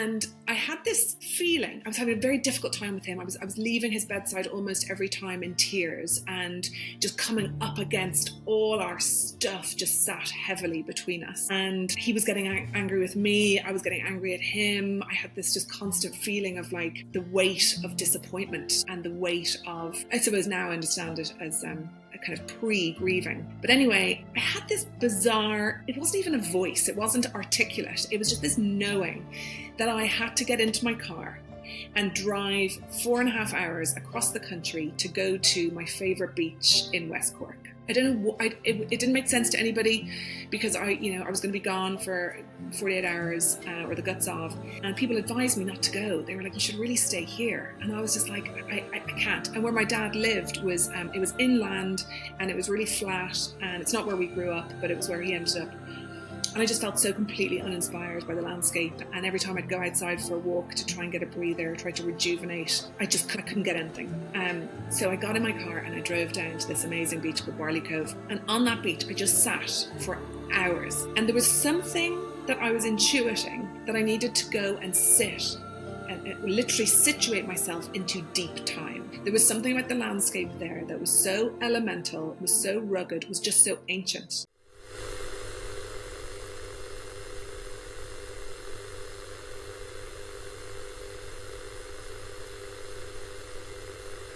And I had this feeling, I was having a very difficult time with him. I was leaving his bedside almost every time in tears and just coming up against all our stuff just sat heavily between us. And he was getting angry with me. I was getting angry at him. I had this just constant feeling of like the weight of disappointment and the weight of, I suppose now I understand it as a kind of pre-grieving. But anyway, I had this bizarre, it wasn't even a voice, it wasn't articulate, it was just this knowing that I had to get into my car and drive 4.5 hours across the country to go to my favourite beach in West Cork. I don't know, it didn't make sense to anybody because I was going to be gone for 48 hours or the guts of, and people advised me not to go. They were like, you should really stay here. And I was just like, I can't. And where my dad lived was, it was inland and it was really flat, and it's not where we grew up, but it was where he ended up. And I just felt so completely uninspired by the landscape. And every time I'd go outside for a walk to try and get a breather, try to rejuvenate, I couldn't get anything. So I got in my car and I drove down to this amazing beach called Barley Cove. And on that beach, I just sat for hours. And there was something that I was intuiting that I needed to go and sit and literally situate myself into deep time. There was something about the landscape there that was so elemental, was so rugged, was just so ancient.